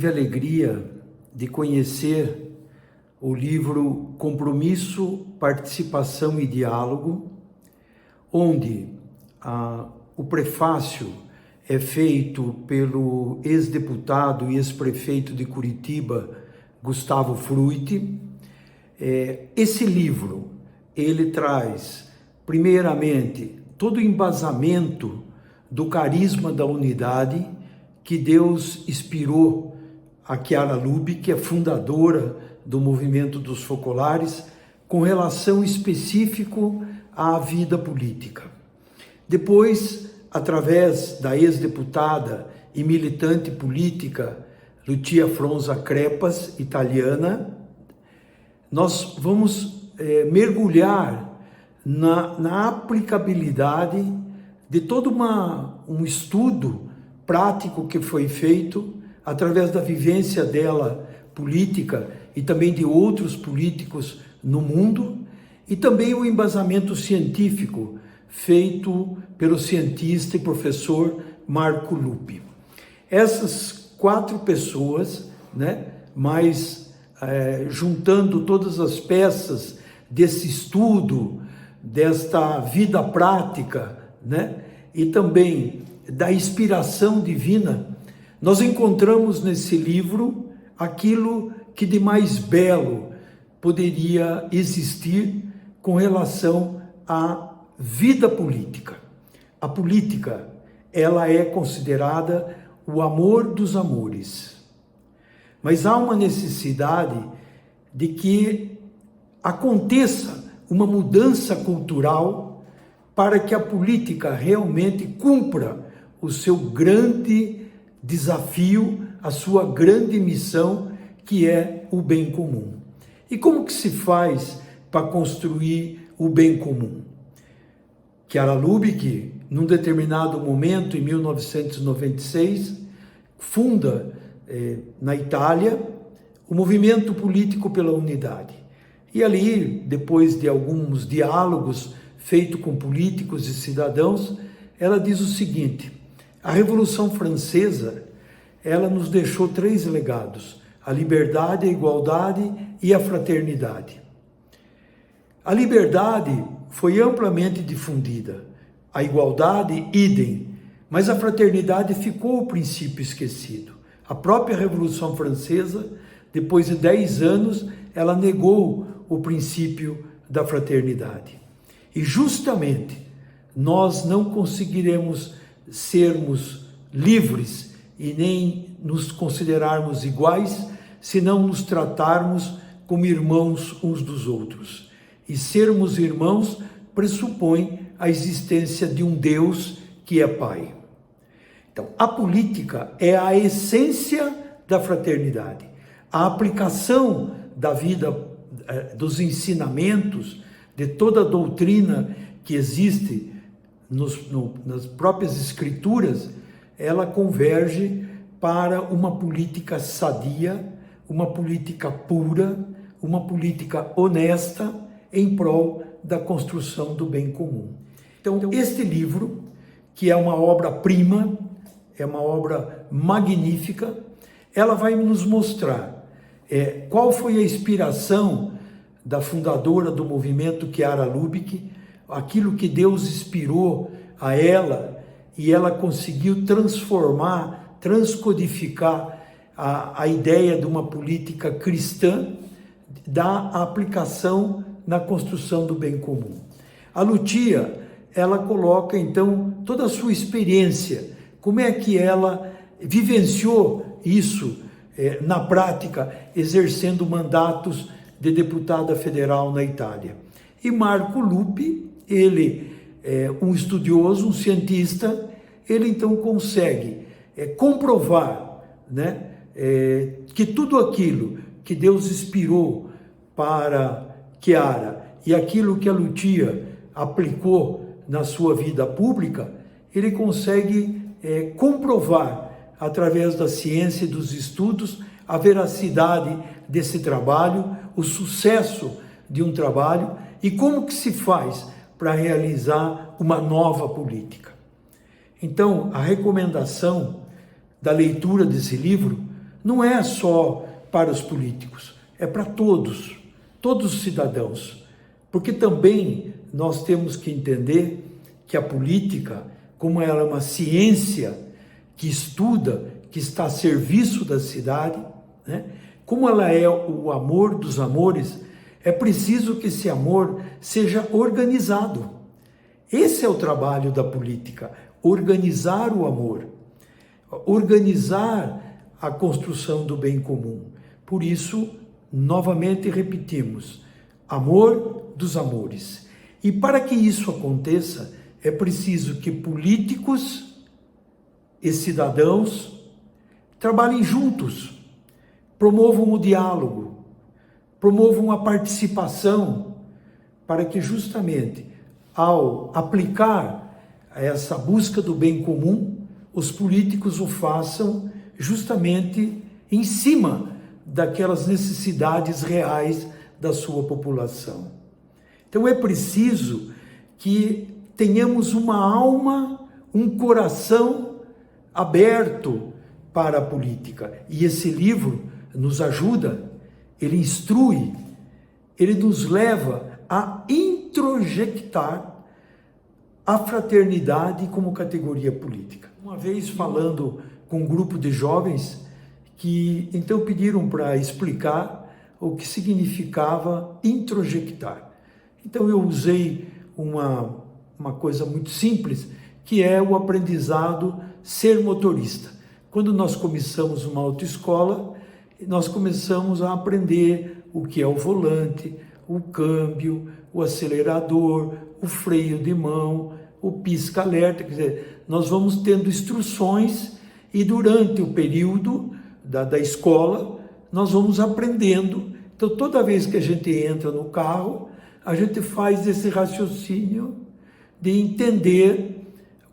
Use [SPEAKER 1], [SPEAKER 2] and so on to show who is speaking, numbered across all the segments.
[SPEAKER 1] tive a alegria de conhecer o livro Compromisso, Participação e Diálogo, onde o prefácio é feito pelo ex-deputado e ex-prefeito de Curitiba, Gustavo Frutti. Esse livro, ele traz, primeiramente, todo o embasamento do carisma da unidade que Deus inspirou a Chiara Lubich, que é fundadora do movimento dos focolares, com relação específico à vida política. Depois, através da ex-deputada e militante política Lucia Fronza Crepas, italiana, nós vamos mergulhar na aplicabilidade de todo um estudo prático que foi feito através da vivência dela política e também de outros políticos no mundo, e também o embasamento científico feito pelo cientista e professor Marco Lupi. Essas 4 pessoas, mas juntando todas as peças desse estudo, desta vida prática, e também da inspiração divina, nós encontramos nesse livro aquilo que de mais belo poderia existir com relação à vida política. A política, ela é considerada o amor dos amores. Mas há uma necessidade de que aconteça uma mudança cultural para que a política realmente cumpra o seu grande desafio, a sua grande missão, que é o bem comum. E como que se faz para construir o bem comum? Chiara Lubich, num determinado momento, em 1996, funda na Itália o Movimento Político pela Unidade. E ali, depois de alguns diálogos feitos com políticos e cidadãos, ela diz o seguinte: a Revolução Francesa, ela nos deixou 3 legados: a liberdade, a igualdade e a fraternidade. A liberdade foi amplamente difundida, a igualdade, idem, mas a fraternidade ficou o princípio esquecido. A própria Revolução Francesa, depois de 10 anos, ela negou o princípio da fraternidade. E justamente nós não conseguiremos sermos livres e nem nos considerarmos iguais se não nos tratarmos como irmãos uns dos outros. E sermos irmãos pressupõe a existência de um Deus que é Pai. Então, a política é a essência da fraternidade. A aplicação da vida, dos ensinamentos, de toda a doutrina que existe nas próprias escrituras, ela converge para uma política sadia, uma política pura, uma política honesta em prol da construção do bem comum. Então, este livro, que é uma obra-prima, é uma obra magnífica, ela vai nos mostrar qual foi a inspiração da fundadora do movimento, Chiara Lubich, aquilo que Deus inspirou a ela, e ela conseguiu transformar, transcodificar a ideia de uma política cristã, da aplicação na construção do bem comum. A Lucia, ela coloca então toda a sua experiência, como é que ela vivenciou isso na prática, exercendo mandatos de deputada federal na Itália. E Marco Lupi, ele é um estudioso, um cientista, ele então consegue comprovar, que tudo aquilo que Deus inspirou para Chiara e aquilo que a Lucia aplicou na sua vida pública, ele consegue comprovar, através da ciência e dos estudos, a veracidade desse trabalho, o sucesso de um trabalho e como que se faz para realizar uma nova política. Então, a recomendação da leitura desse livro não é só para os políticos, é para todos os cidadãos. Porque também nós temos que entender que a política, como ela é uma ciência que estuda, que está a serviço da cidade, né? Como ela é o amor dos amores, é preciso que esse amor seja organizado. Esse é o trabalho da política, organizar o amor, organizar a construção do bem comum. Por isso, novamente repetimos, amor dos amores. E para que isso aconteça, é preciso que políticos e cidadãos trabalhem juntos, promovam o diálogo, promovam a participação, para que justamente ao aplicar essa busca do bem comum, os políticos o façam justamente em cima daquelas necessidades reais da sua população. Então é preciso que tenhamos uma alma, um coração aberto para a política. E esse livro nos ajuda, ele instrui, ele nos leva a introjectar a fraternidade como categoria política. Uma vez falando com um grupo de jovens que então pediram para explicar o que significava introjectar. Então eu usei uma coisa muito simples, que é o aprendizado ser motorista. Quando nós começamos uma autoescola, nós começamos a aprender o que é o volante, o câmbio, o acelerador, o freio de mão, o pisca-alerta, quer dizer, nós vamos tendo instruções e durante o período da escola, nós vamos aprendendo. Então, toda vez que a gente entra no carro, a gente faz esse raciocínio de entender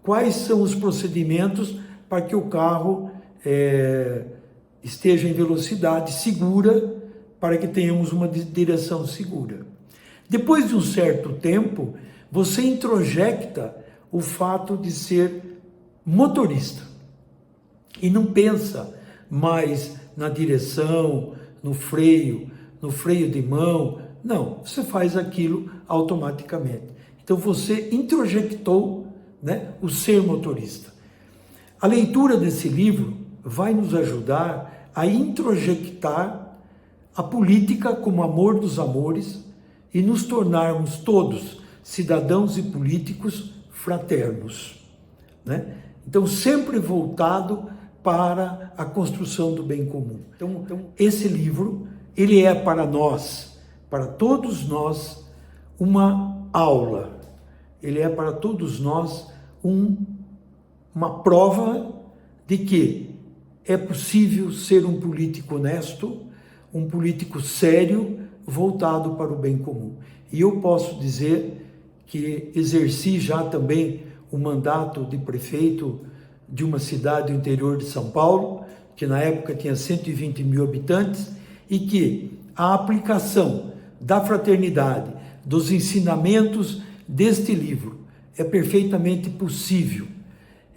[SPEAKER 1] quais são os procedimentos para que o carro esteja em velocidade segura, para que tenhamos uma direção segura. Depois de um certo tempo, você introjecta o fato de ser motorista e não pensa mais na direção, no freio de mão. Não, você faz aquilo automaticamente. Então você introjectou, né, o ser motorista. A leitura desse livro vai nos ajudar a introjectar a política como amor dos amores e nos tornarmos todos cidadãos e políticos fraternos, né? Então sempre voltado para a construção do bem comum. Então esse livro, ele é para nós, para todos nós, uma aula. Ele é para todos nós uma prova de que é possível ser um político honesto, um político sério, voltado para o bem comum. E eu posso dizer que exerci já também o mandato de prefeito de uma cidade do interior de São Paulo, que na época tinha 120 mil habitantes, e que a aplicação da fraternidade, dos ensinamentos deste livro, é perfeitamente possível,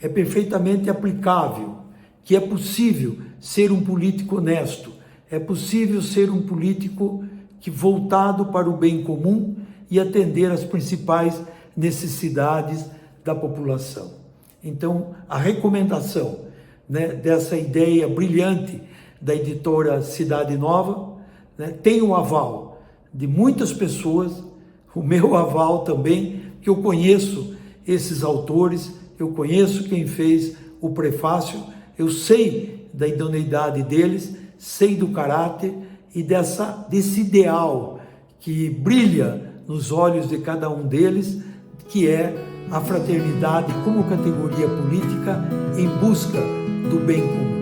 [SPEAKER 1] é perfeitamente aplicável, que é possível ser um político honesto, é possível ser um político que voltado para o bem comum e atender às principais necessidades da população. Então, a recomendação, né, dessa ideia brilhante da editora Cidade Nova, né, tem o aval de muitas pessoas, o meu aval também, que eu conheço esses autores, eu conheço quem fez o prefácio, eu sei da idoneidade deles, sei do caráter e desse ideal que brilha nos olhos de cada um deles, que é a fraternidade como categoria política em busca do bem comum.